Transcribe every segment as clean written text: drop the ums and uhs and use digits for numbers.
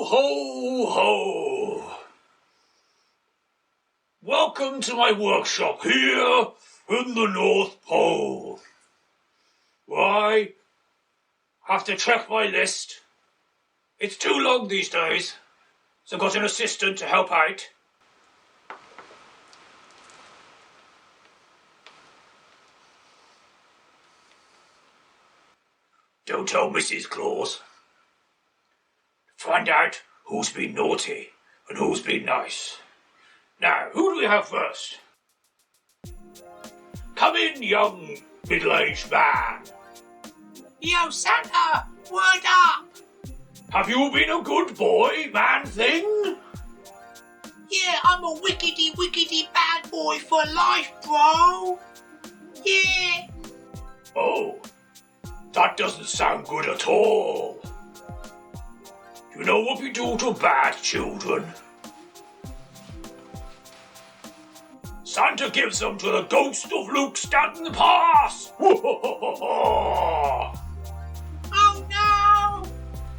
ho, ho! Welcome to my workshop here in the North Pole. Why? Have to check my list. It's too long these days, so I've got an assistant to help out. Don't tell Mrs. Claus. Find out who's been naughty and who's been nice. Now, who do we have first? Come in, young middle-aged man. Yo, Santa, word up! Have you been a good boy, man thing? Yeah, I'm a wickedy bad boy for life, bro. Yeah. Oh, that doesn't sound good at all. You know what we do to bad children? Santa gives them to the ghost of Luke Stanton Pass! Oh no!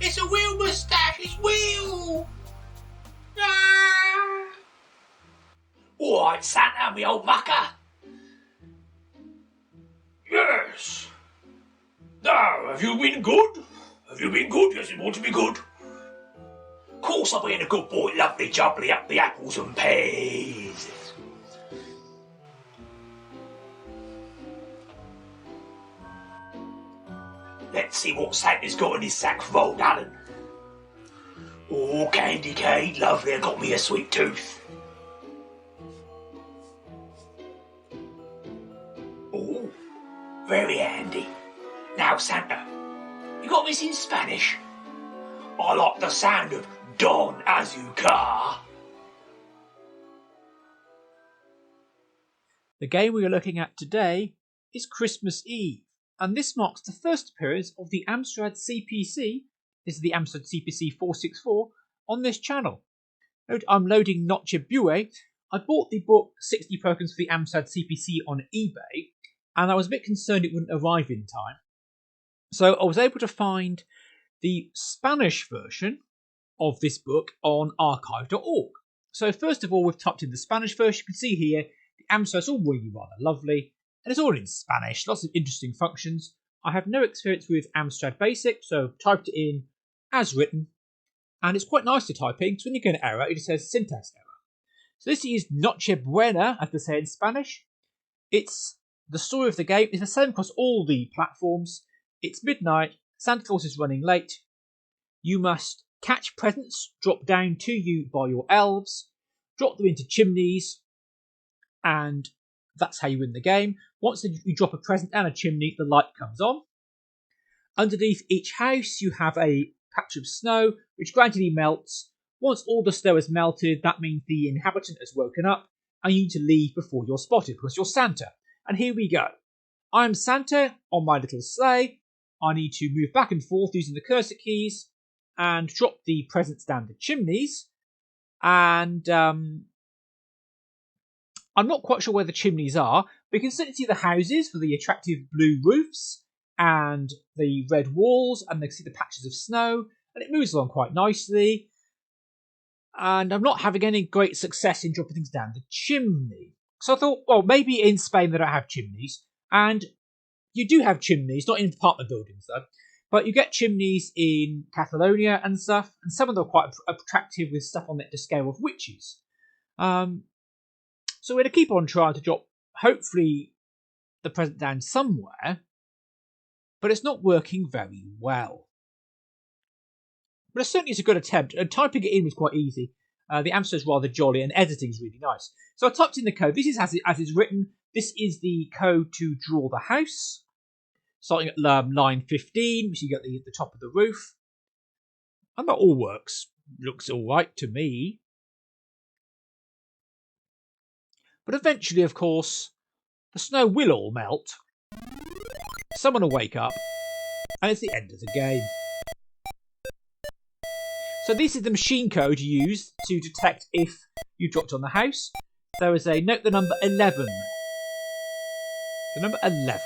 It's a real moustache, it's real! Ah. Alright, Santa, me old mucker. Yes. Now, have you been good? Have you been good? Yes, you want to be good. Of course I've been a good boy, lovely jubbly up the apples and pears. Let's see what Santa's got in his sack for old Alan. Oh, candy cane, lovely, I got me a sweet tooth. Oh, very handy. Now, Santa, you got this in Spanish? I like the sound of Don Azúcar. The game we are looking at today is Xmas Eve, and this marks the first appearance of the Amstrad CPC, this is the Amstrad CPC 464, on this channel. Note I'm loading Noche Buey. I bought the book 60 Perkins for the Amstrad CPC on eBay, and I was a bit concerned it wouldn't arrive in time. So I was able to find the Spanish version of this book on archive.org. So first of all, we've typed in the Spanish version. You can see here, the Amstrad's all really rather lovely, and it's all in Spanish, lots of interesting functions. I have no experience with Amstrad Basic, so typed it in as written, and it's quite nice to type in, because when you get an error, it just says syntax error. So this is Noche Buena, as they say in Spanish. It's the story of the game is the same across all the platforms. It's midnight, Santa Claus is running late. You must catch presents dropped down to you by your elves, drop them into chimneys, and that's how you win the game. Once you drop a present down a chimney, the light comes on. Underneath each house, you have a patch of snow, which gradually melts. Once all the snow has melted, that means the inhabitant has woken up, and you need to leave before you're spotted, because you're Santa. And here we go. I'm Santa on my little sleigh. I need to move back and forth using the cursor keys and drop the presents down the chimneys. And I'm not quite sure where the chimneys are, but you can certainly see the houses for the attractive blue roofs and the red walls, and you can see the patches of snow, and it moves along quite nicely. And I'm not having any great success in dropping things down the chimney. So I thought, well, maybe in Spain they don't have chimneys, and you do have chimneys, not in apartment buildings though, but you get chimneys in Catalonia and stuff, and some of them are quite attractive with stuff on it to scare off witches. So we're going to keep on trying to drop, hopefully, the present down somewhere, but it's not working very well. But it certainly is a good attempt, and typing it in was quite easy. The Amsterd's rather jolly, and editing is really nice. So I typed in the code. This is as it's written. This is the code to draw the house. Starting at line 15, which you get the top of the roof. And that all works. Looks all right to me. But eventually, of course, the snow will all melt. Someone will wake up, and it's the end of the game. So this is the machine code used to detect if you dropped on the house. There is a note the number 11. The number 11.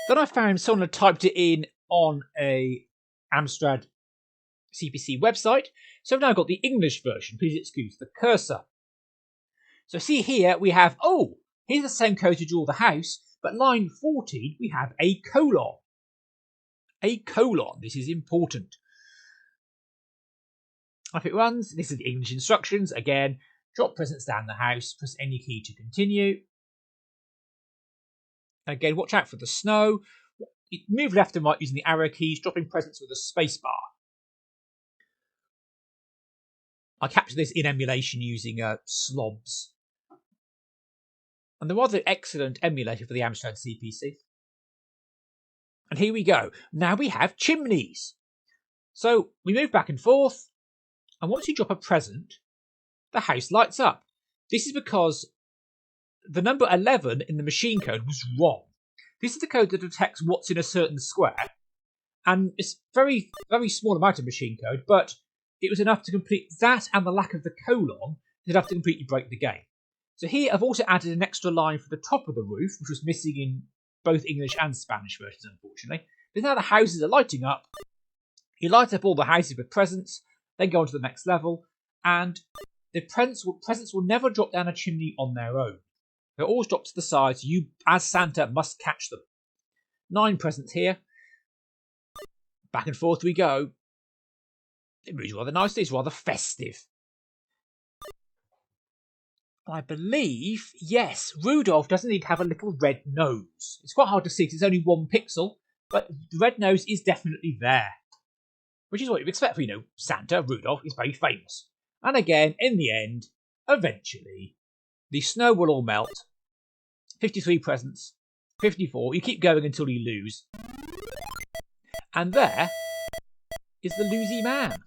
Then I found someone had typed it in on a Amstrad CPC website. So I've now got the English version. Please excuse the cursor. So see here we have, here's the same code to draw the house, but line 14 we have a colon. A colon, this is important. If it runs, this is the English instructions. Again, drop presents down the house, press any key to continue. Again, watch out for the snow. Move left and right using the arrow keys, dropping presents with a space bar. I captured this in emulation using slobs. And the rather excellent emulator for the Amstrad CPC. And here we go. Now we have chimneys. So we move back and forth. And once you drop a present, the house lights up. This is because the number 11 in the machine code was wrong. This is the code that detects what's in a certain square. And it's very, very small amount of machine code, but it was enough to complete that, and the lack of the colon is enough to completely break the game. So here I've also added an extra line for the top of the roof, which was missing in both English and Spanish versions, unfortunately. But now the houses are lighting up. You light up all the houses with presents, then go on to the next level, and the presents will never drop down a chimney on their own. They'll always drop to the sides. You, as Santa, must catch them. 9 presents here. Back and forth we go. It moves rather nicely. It's rather festive. I believe, yes, Rudolph doesn't need to have a little red nose. It's quite hard to see because it's only 1 pixel, but the red nose is definitely there. Which is what you'd expect for, Santa. Rudolph is very famous. And again, in the end, eventually, the snow will all melt. 53 presents. 54. You keep going until you lose. And there is the loosey man.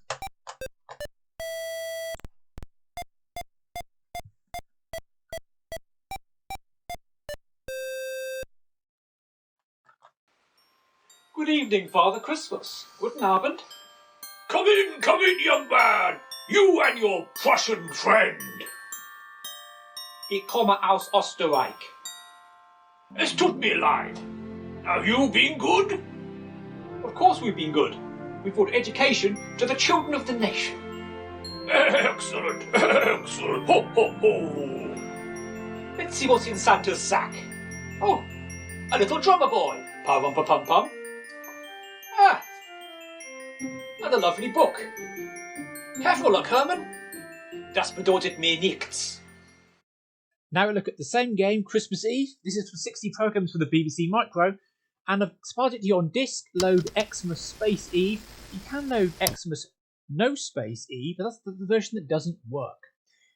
Good evening, Father Christmas. Guten Abend. Come in, young man. You and your Prussian friend. Ich komme aus Österreich. Es tut mir leid. Have you been good? Of course we've been good. We brought education to the children of the nation. Excellent, excellent. Ho, ho, ho. Let's see what's in Santa's sack. Oh, a little drummer boy. Pum-pum-pum-pum. Ah, and a lovely book. Careful, look, Herman. Das bedeutet mir nichts. Now we look at the same game, Christmas Eve. This is for 60 programs for the BBC Micro. And I've exported it to you on disk. Load Xmas Space Eve. You can load Xmas No Space Eve, but that's the version that doesn't work.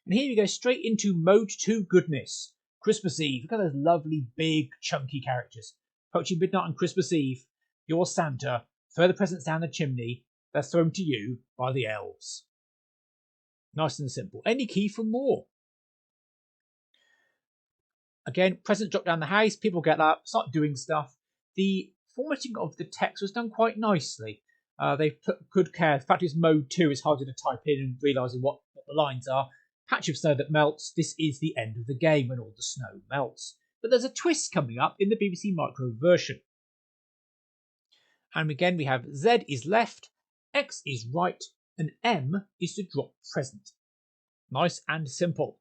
And here we go straight into Mode 2 goodness. Christmas Eve. Look at those lovely, big, chunky characters. Approaching midnight on Christmas Eve. You're Santa. Throw the presents down the chimney. They're thrown to you by the elves. Nice and simple. Any key for more. Again, presents drop down the house. People get up, start doing stuff. The formatting of the text was done quite nicely. They've put good care. The fact is, Mode 2 is harder to type in and realising what the lines are. Patch of snow that melts. This is the end of the game when all the snow melts. But there's a twist coming up in the BBC Micro version. And again, we have Z is left, X is right, and M is to drop present. Nice and simple.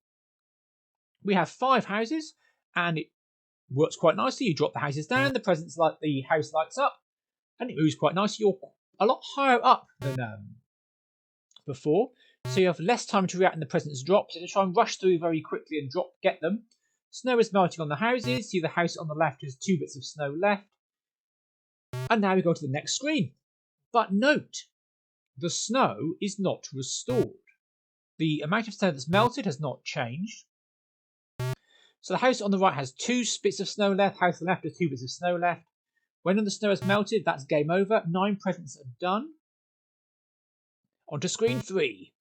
We have 5 houses, and it works quite nicely. You drop the houses down, the presents like the house lights up, and it moves quite nicely. You're a lot higher up than before, so you have less time to react when the presents drop. So to try and rush through very quickly and get them. Snow is melting on the houses. See the house on the left has 2 bits of snow left. And now we go to the next screen. But note, the snow is not restored. The amount of snow that's melted has not changed. So the house on the right has 2 bits of snow left. House on the left has 2 bits of snow left. When the snow has melted, that's game over. 9 presents are done. On to screen 3.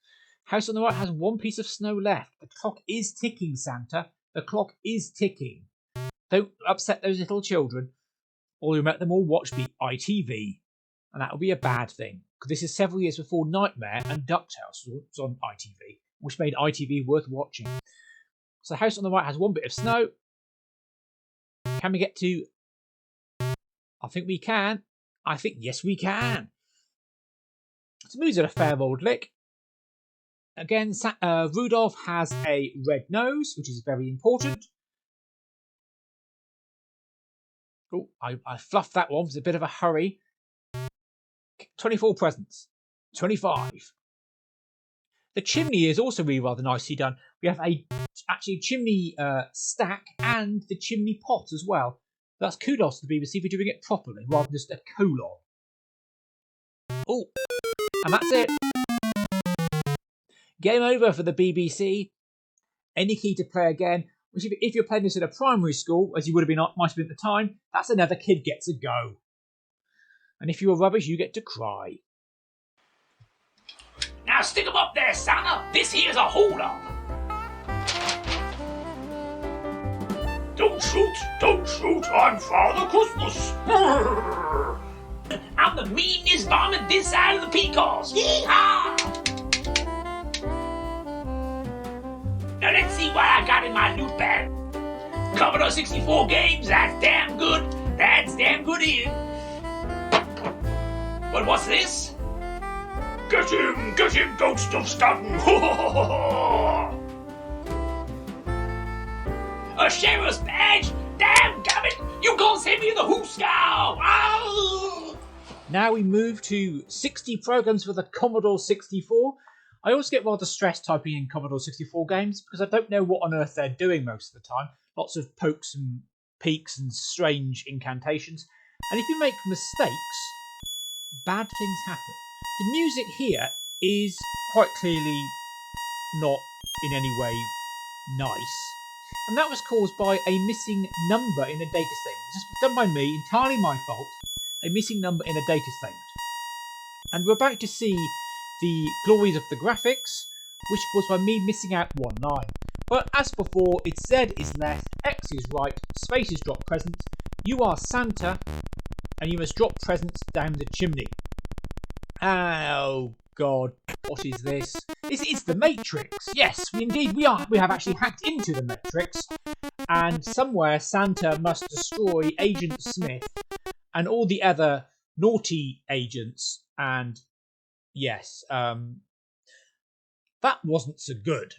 House on the right has 1 piece of snow left. The clock is ticking, Santa. The clock is ticking. Don't upset those little children, or you'll make them all watch the ITV. And that will be a bad thing, because this is several years before Nightmare and DuckTales was on ITV, which made ITV worth watching. So the house on the right has 1 bit of snow. Can we get to... I think we can. I think, yes, we can. So moves at a fair old lick. Again, Rudolph has a red nose, which is very important. Oh, I fluffed that one. It was a bit of a hurry. 24 presents. 25. The chimney is also really rather nicely done. We have actually a chimney stack and the chimney pot as well. That's kudos to the BBC for doing it properly, rather than just a colon. Oh, and that's it. Game over for the BBC. Any key to play again. Which if you're playing this at a primary school, as you might have been at the time, that's another kid gets a go. And if you were rubbish, you get to cry. Now stick 'em up there, Santa. This here's a hold-up. Don't shoot, I'm Father Christmas. I'm the meanest varmint this side of the Pecos. Yee-haw! Now let's see what I got in my loot bag. Commodore 64 games, that's damn good. That's damn good in. But what's this? Get him, Ghost of Staten. A sheriff's badge? Damn gummit! You gonna send me the Hooskow! Oh! Now we move to 60 programs for the Commodore 64. I always get rather stressed typing in Commodore 64 games because I don't know what on earth they're doing most of the time. Lots of pokes and peeks and strange incantations. And if you make mistakes, bad things happen. The music here is quite clearly not in any way nice. And that was caused by a missing number in a data statement. It's just done by me, entirely my fault. A missing number in a data statement. And we're about to see the glories of the graphics, which was by me missing out one line. But as before, it's Z is left, X is right, spaces drop presents. You are Santa, and you must drop presents down the chimney. Oh God, what is this? It's the Matrix. Yes, we have actually hacked into the Matrix, and somewhere Santa must destroy Agent Smith and all the other naughty agents. And yes, that wasn't so good.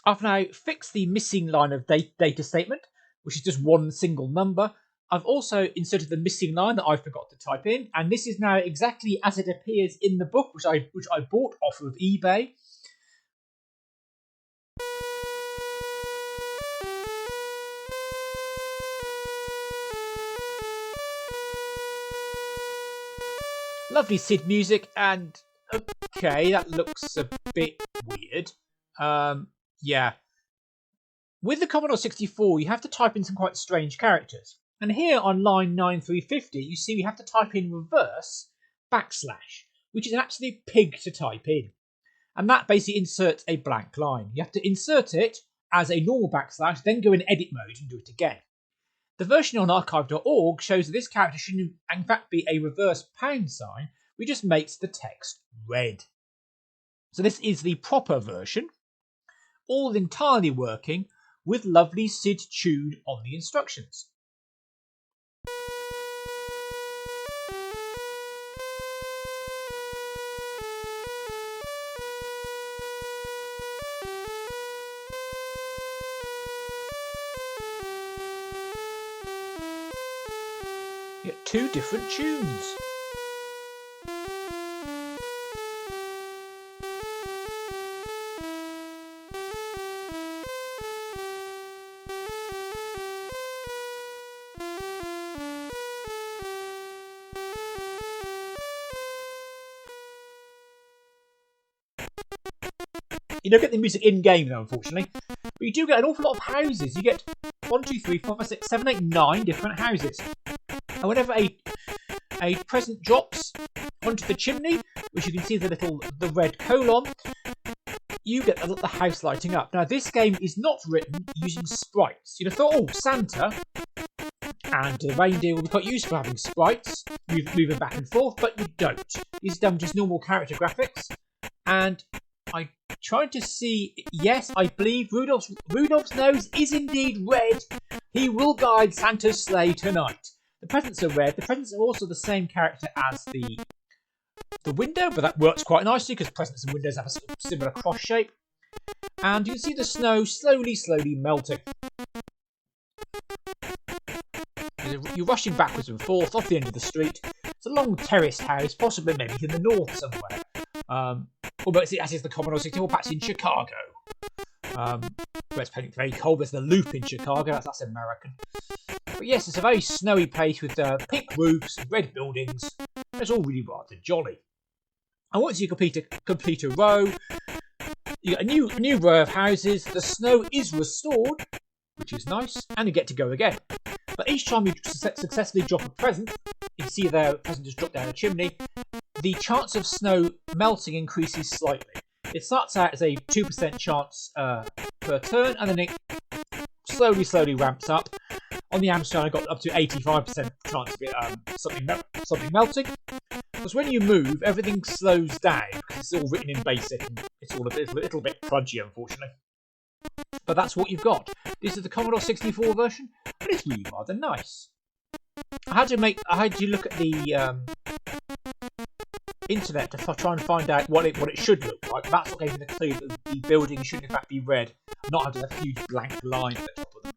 I've now fixed the missing line of data statement, which is just one single number. I've also inserted the missing line that I forgot to type in, and this is now exactly as it appears in the book, which I bought off of eBay. Lovely SID music, and okay, that looks a bit weird. Yeah. With the Commodore 64, you have to type in some quite strange characters. And here on line 9350, you see we have to type in reverse backslash, which is an absolute pig to type in. And that basically inserts a blank line. You have to insert it as a normal backslash, then go in edit mode and do it again. The version on archive.org shows that this character shouldn't in fact be a reverse pound sign, which just makes the text red. So this is the proper version, all entirely working with lovely SID tune on the instructions. You get two different tunes. You don't get the music in-game though, unfortunately. But you do get an awful lot of houses. You get 1, 2, 3, 4, 5, 6, 7, 8, 9 different houses. And whenever a present drops onto the chimney, which you can see the red colon, you get the house lighting up. Now this game is not written using sprites. You'd have thought, oh, Santa and the reindeer will be quite useful having sprites, moving back and forth, but you don't. It's done just normal character graphics. And I tried to see, yes, I believe Rudolph's nose is indeed red. He will guide Santa's sleigh tonight. The presents are red. The presents are also the same character as the window, but that works quite nicely because presents and windows have a sort of similar cross shape. And you can see the snow slowly melting. You're rushing backwards and forth off the end of the street. It's a long terraced house, possibly maybe in the north somewhere. Although as is the Commodore 64, perhaps in Chicago. Where it's very cold. There's the Loop in Chicago. That's American. But yes, it's a very snowy place with pink roofs, red buildings. It's all really rather jolly. And once you complete a row, you get a new row of houses. The snow is restored, which is nice, and you get to go again. But each time you successfully drop a present, you can see the present just dropped down a chimney. The chance of snow melting increases slightly. It starts out as a 2% chance per turn, and then it slowly ramps up. On the Amstrad, I got up to 85% chance of it, something melting. Because when you move, everything slows down because it's all written in BASIC and it's all a little bit fudgy, unfortunately. But that's what you've got. This is the Commodore 64 version, and it's really rather nice. I had to look at the internet to try and find out what it should look like. That's what gave me the clue that the building should in fact be red, not have a huge blank line at the top of them.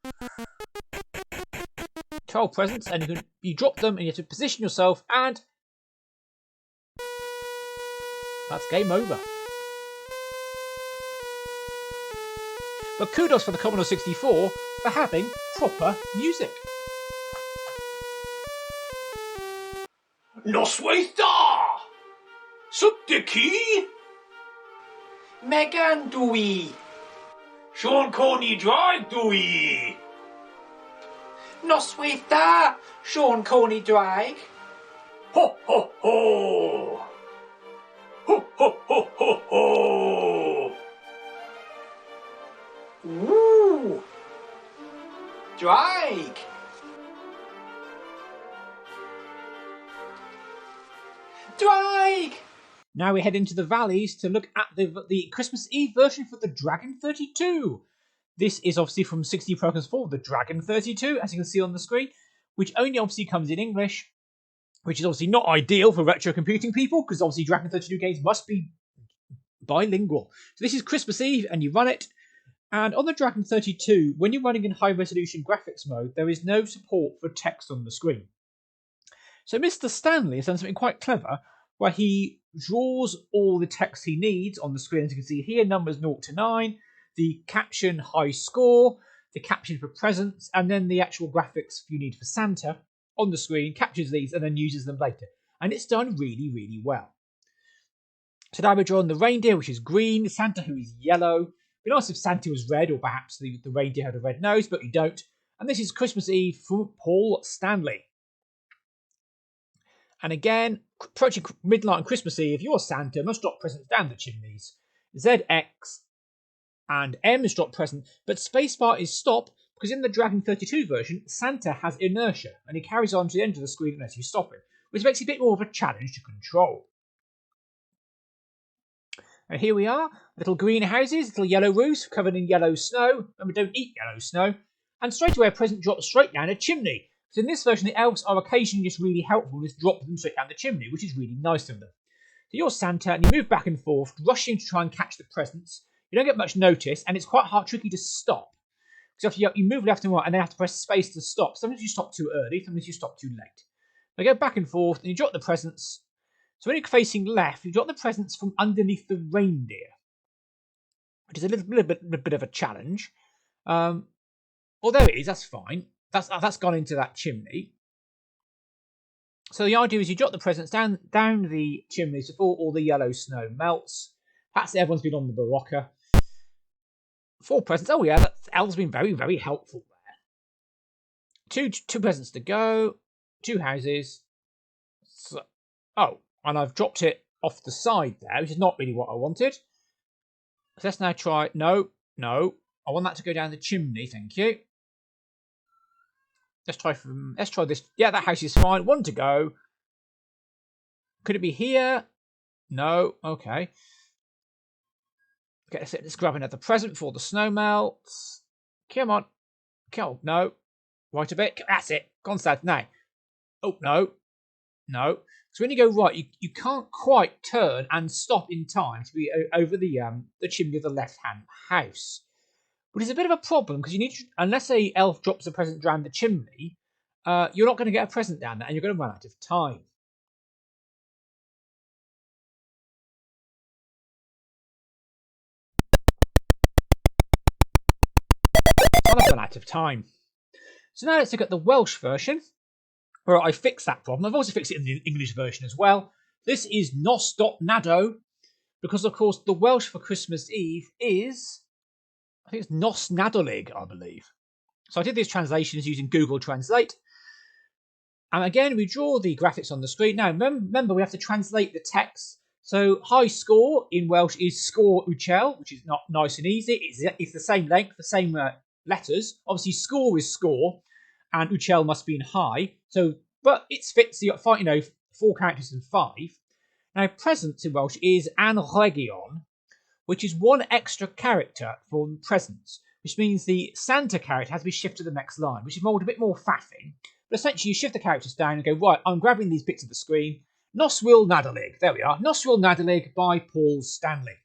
12 presents, and you drop them, and you have to position yourself, and that's game over. But kudos for the Commodore 64 for having proper music. Noswaitha! Subdiki! Megan Dewey. Siôn Corn Drive Dewey! Noswaitha, Siôn Corn Drag. Ho ho ho! Ho ho ho ho ho! Woo! Drag. Drag. Now we head into the valleys to look at the Christmas Eve version for the Dragon 32. This is obviously from 60 programs for the Dragon 32, as you can see on the screen, which only obviously comes in English, which is obviously not ideal for retro computing people, because obviously Dragon 32 games must be bilingual. So this is Christmas Eve, and you run it. And on the Dragon 32, when you're running in high-resolution graphics mode, there is no support for text on the screen. So Mr. Stanley has done something quite clever, where he draws all the text he needs on the screen. As you can see here, numbers 0 to 9, the caption high score, the caption for presents, and then the actual graphics you need for Santa on the screen, captures these and then uses them later. And it's done really well. So now we're drawing the reindeer, which is green, Santa, who is yellow. It'd be nice if Santa was red, or perhaps the reindeer had a red nose, but you don't. And this is Christmas Eve from Paul Stanley. And again, approaching midnight on Christmas Eve, your Santa must drop presents down the chimneys. ZX and M is drop present, but spacebar is stop, because in the Dragon 32 version, Santa has inertia, and he carries on to the end of the screen unless you stop him, which makes it a bit more of a challenge to control. And here we are, little green houses, little yellow roofs covered in yellow snow, and we don't eat yellow snow, and straight away a present drops straight down a chimney. So in this version, the elves are occasionally just really helpful, just drop them straight down the chimney, which is really nice of them. So you're Santa, and you move back and forth, rushing to try and catch the presents. You don't get much notice, and it's quite tricky to stop. Because you move left and right, and then have to press space to stop. Sometimes you stop too early, sometimes you stop too late. They go back and forth, and you drop the presents. So when you're facing left, you drop the presents from underneath the reindeer, which is a little bit of a challenge. There it is, that's fine. That's gone into that chimney. So the idea is you drop the presents down the chimney before all the yellow snow melts. Perhaps everyone's been on the Barocca. 4 presents. Oh yeah, Elves been very helpful there. Two presents to go. 2 houses. So, and I've dropped it off the side there, which is not really what I wanted. So let's now try. No. I want that to go down the chimney. Thank you. Let's try this. Yeah, that house is fine. 1 to go. Could it be here? No. Okay. Okay, let's grab another present before the snow melts. Come on. No. Right a bit. That's it. Gone south. Now, Oh, no. No. So when you go right, you can't quite turn and stop in time to be over the chimney of the left-hand house. But it's a bit of a problem because you need to, unless a elf drops a present down the chimney, you're not going to get a present down there and you're going to run out of time. I've run out of time. So now let's look at the Welsh version, where I fixed that problem. I've also fixed it in the English version as well. This is Nos dot Nado, because of course the Welsh for Christmas Eve is, I think it's Nos Nadolig, I believe. So I did these translations using Google Translate. And again, we draw the graphics on the screen. Now, remember, we have to translate the text. So high score in Welsh is score uchel, which is not nice and easy. It's the same length, the same letters. Obviously, score is score, and uchel must be in high. So, but it fits the 4 characters and 5. Now, presents in Welsh is anrhegion, which is 1 extra character for presents, which means the Santa character has to be shifted to the next line, which involved a bit more faffing. But essentially, you shift the characters down and go, right, I'm grabbing these bits of the screen. Nos Wil Nadolig. There we are. Nos Wil Nadolig by Paul Stanley.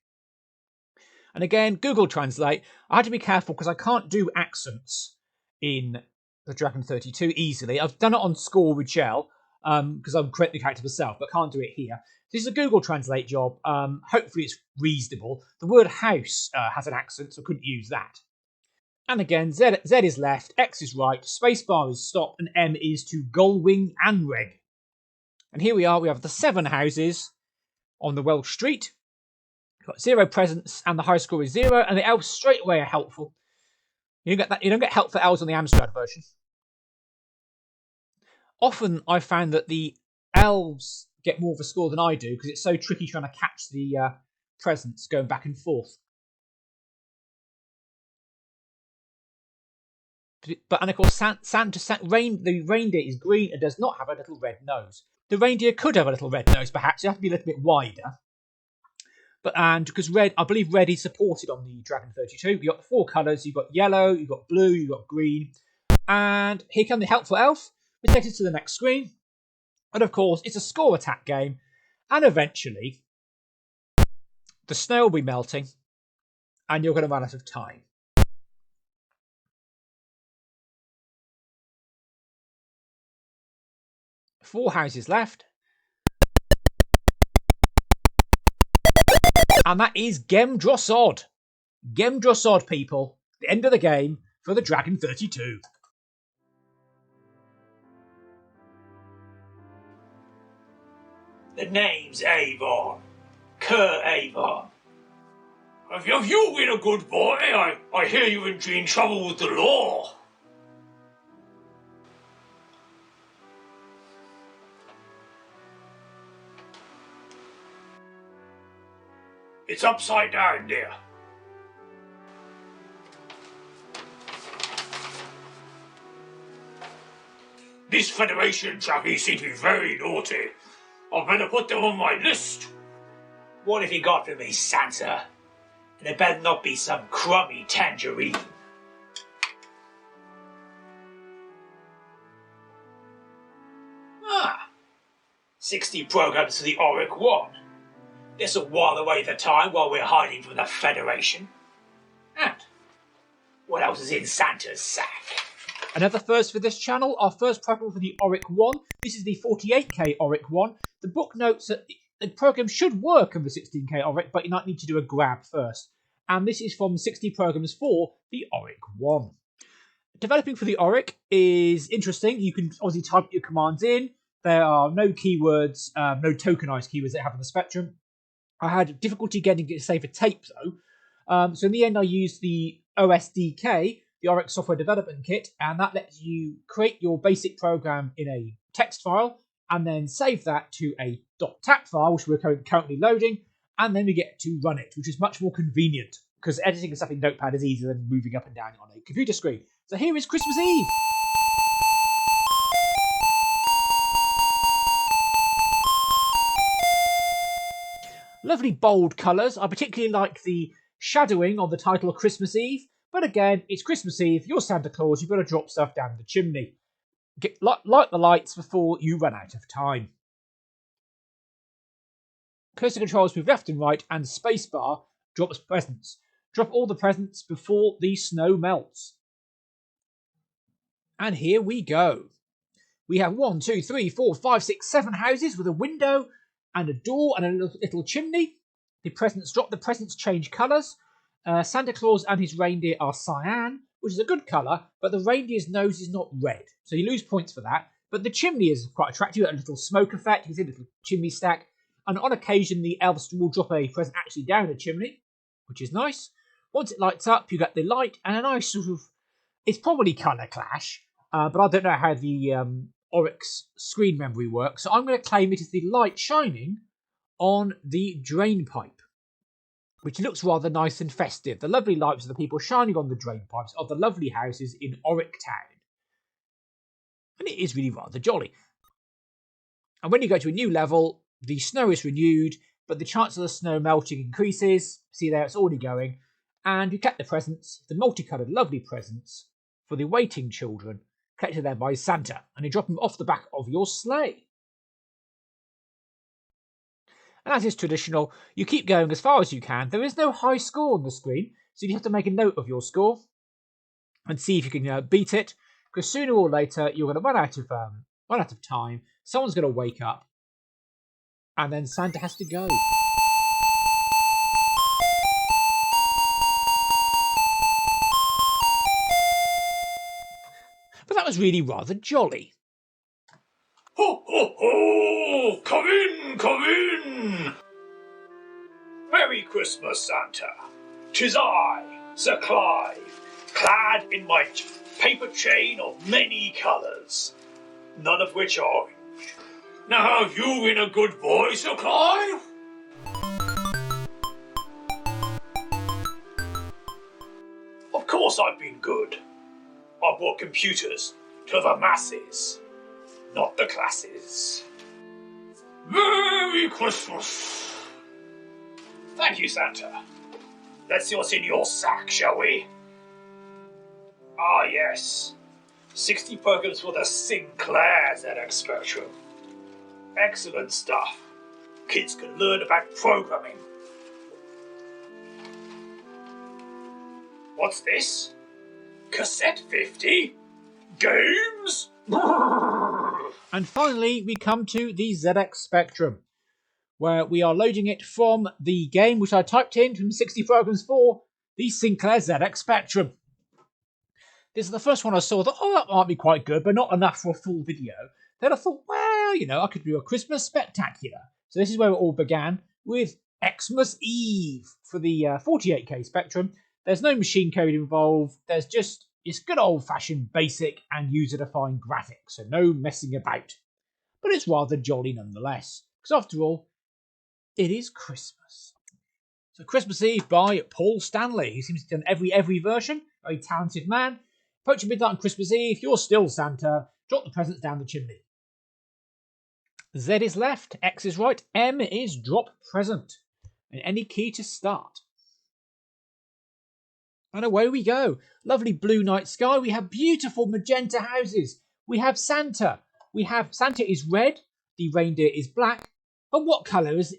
And again, Google Translate. I had to be careful because I can't do accents in the Dragon 32 easily. I've done it on Score with Shell because I'm creating the character myself, but can't do it here. This is a Google Translate job. Hopefully it's reasonable. The word house has an accent, so I couldn't use that. And again, Z is left, X is right, spacebar is stop, and M is to Golwing and Reg. And here we are, we have the 7 houses on the Welsh street. We've got 0 presents, and the high score is 0, and the elves straight away are helpful. You don't get help for elves on the Amstrad version. Often I found that the elves get more of a score than I do, because it's so tricky trying to catch the presents going back and forth. And of course, the reindeer is green and does not have a little red nose. The reindeer could have a little red nose, perhaps. You have to be a little bit wider. And because red, I believe red is supported on the Dragon 32. You've got the 4 colours. You've got yellow, you've got blue, you've got green. And here comes the helpful elf, which takes us to the next screen. And of course, it's a score attack game. And eventually, the snow will be melting. And you're going to run out of time. Four houses left. And that is Gem Drossod. Gem Drossod, people. The end of the game for the Dragon 32. The name's Avon. Kerr Avon. Have you been a good boy? I hear you've been in trouble with the law. It's upside down, dear. This Federation chappie seem to be very naughty. I'd better put them on my list. What have you got for me, Santa? And it better not be some crummy tangerine. 60 programs for the Oric 1. This'll while away the time while we're hiding from the Federation. And what else is in Santa's sack? Another first for this channel, our first program for the Oric 1. This is the 48k Oric 1. The book notes that the program should work on the 16k Oric, but you might need to do a grab first. And this is from 60 programs for the Oric 1. Developing for the Oric is interesting. You can obviously type your commands in. There are no keywords, no tokenized keywords that have on the spectrum. I had difficulty getting it to save a tape though. So in the end I used the OSDK, the Oric Software Development Kit, and that lets you create your basic program in a text file and then save that to a .tap file, which we're currently loading, and then we get to run it, which is much more convenient because editing stuff in Notepad is easier than moving up and down on a computer screen. So here is Christmas Eve. Lovely bold colours. I particularly like the shadowing on the title of Christmas Eve. But again, it's Christmas Eve, you're Santa Claus, you've got to drop stuff down the chimney. light the lights before you run out of time. Cursor controls move left and right, and spacebar drops presents. Drop all the presents before the snow melts. And here we go. We have 1, 2, 3, 4, 5, 6, 7 houses with a window and a door and a little chimney. The presents drop. The presents change colours. Santa Claus and his reindeer are cyan, which is a good colour, but the reindeer's nose is not red, so you lose points for that. But the chimney is quite attractive, a little smoke effect. You can see a little chimney stack. And on occasion, the elves will drop a present actually down the chimney, which is nice. Once it lights up, you get the light and a nice sort of... It's probably colour clash, but I don't know how the Oric's screen memory works, so I'm going to claim it is the light shining on the drain pipe, which looks rather nice and festive. The lovely lights of the people shining on the drain pipes of the lovely houses in Oric town. And it is really rather jolly. And when you go to a new level, the snow is renewed, but the chance of the snow melting increases. See there, it's already going. And you collect the presents, the multicoloured lovely presents, for the waiting children, collected there by Santa, and you drop them off the back of your sleigh. And as is traditional, you keep going as far as you can. There is no high score on the screen, so you have to make a note of your score and see if you can beat it, because sooner or later you're going to run out of time. Someone's going to wake up, and then Santa has to go. But that was really rather jolly. Ho, ho, ho! Come in, come in! Merry Christmas, Santa. 'Tis I, Sir Clive, clad in my paper chain of many colours, none of which are orange. Now have you been a good boy, Sir Clive? Of course I've been good. I brought computers to the masses, not the classes. Merry Christmas! Thank you, Santa. Let's see what's in your sack, shall we? Ah, yes. 60 programs for the Sinclair ZX Spectrum. Excellent stuff. Kids can learn about programming. What's this? Cassette 50? Games? And finally, we come to the ZX Spectrum, where we are loading it from the game which I typed in from 60 programs for, the Sinclair ZX Spectrum. This is the first one I saw. That that might be quite good, but not enough for a full video. Then I thought, well, I could do a Christmas spectacular. So this is where it all began, with Xmas Eve for the 48K Spectrum. There's no machine code involved. There's just it's good old-fashioned basic and user-defined graphics, so no messing about. But it's rather jolly nonetheless, because after all, it is Christmas. So Christmas Eve by Paul Stanley. He seems to have done every version. Very talented man. Approaching midnight on Christmas Eve, you're still Santa. Drop the presents down the chimney. Z is left, X is right, M is drop present. And any key to start. And away we go. Lovely blue night sky. We have beautiful magenta houses. We have Santa. Santa is red. The reindeer is black. But what colour is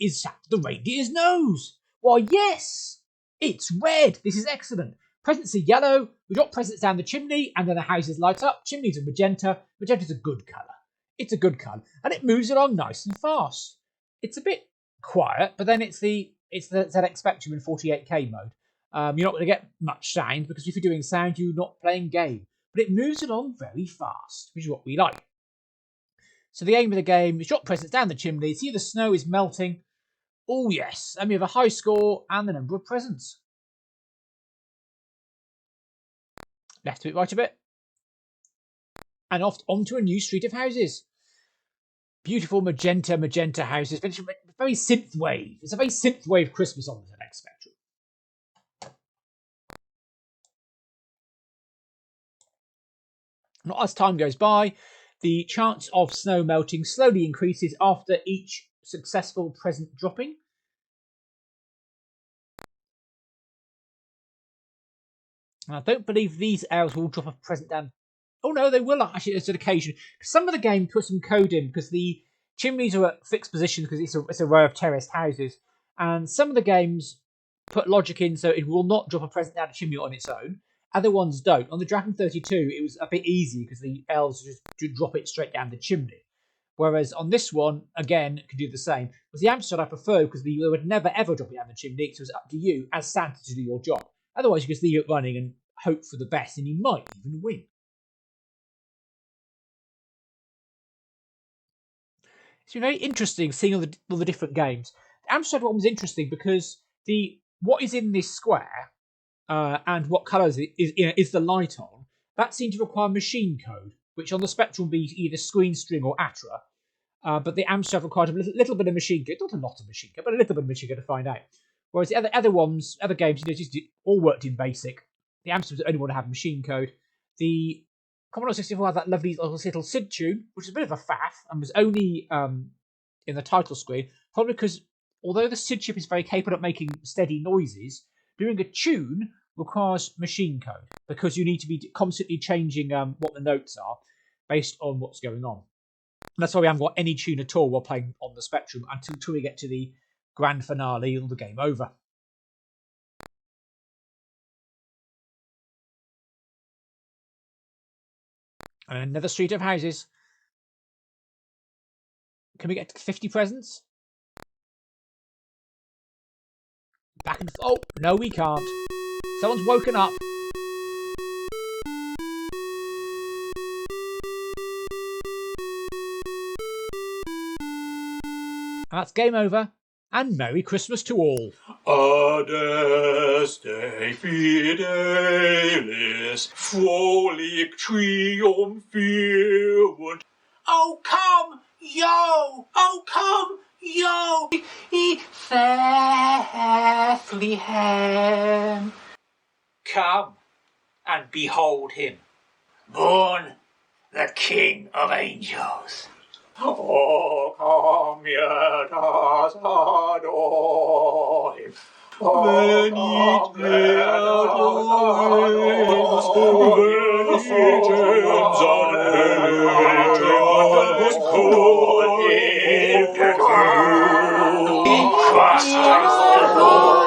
the reindeer's nose? Why, yes, it's red. This is excellent. Presents are yellow. We drop presents down the chimney, and then the houses light up. Chimneys are magenta. Magenta's a good colour. It's a good colour, and it moves along nice and fast. It's a bit quiet, but then it's the ZX Spectrum in 48K mode. You're not going to get much sound, because if you're doing sound, you're not playing game. But it moves along very fast, which is what we like. So the aim of the game is drop presents down the chimney, see the snow is melting. Oh yes, and we have a high score and the number of presents. Left a bit, right a bit. And off onto a new street of houses. Beautiful magenta houses. Very synthwave. It's a very synthwave Christmas on the ZX Spectrum. Now, as time goes by, the chance of snow melting slowly increases after each successful present dropping. And I don't believe these elves will drop a present down. Oh no, they will actually as an occasion. Some of the game put some code in because the chimneys are at fixed positions because it's a row of terraced houses, and some of the games put logic in so it will not drop a present down the chimney on its own. Other ones don't. On the Dragon 32, it was a bit easy because the elves just drop it straight down the chimney. Whereas on this one, again, could do the same. With the Amstrad, I prefer because they would never ever drop it down the chimney, so it's up to you as Santa to do your job. Otherwise, you just leave it running and hope for the best, and you might even win. It's been very interesting seeing all the different games. The Amstrad one was interesting because what is in this square and what colours is the light on, that seemed to require machine code, which on the Spectrum would be either screen string or ATRA. But the Amstrad required a little bit of machine code, not a lot of machine code, but a little bit of machine code to find out. Whereas the other games, just all worked in BASIC. The Amstrad was the only one to have machine code. The Commodore 64 had that lovely little SID tune, which is a bit of a faff, and was only in the title screen, probably because although the SID chip is very capable of making steady noises, doing a tune requires machine code because you need to be constantly changing what the notes are based on what's going on. And that's why we haven't got any tune at all while playing on the Spectrum until we get to the grand finale or the game over. And another street of houses. Can we get to 50 presents? Back and oh, no we can't. Someone's woken up. And that's game over. And Merry Christmas to all. Adeste fidelis, frolic triumphierend. Oh, come, yo! Oh, come, yo! Bethlehem. Come and behold him. Born the King of Angels. Oh, come yet us adore him. Venit gems on heaven's cold. Christ the Lord.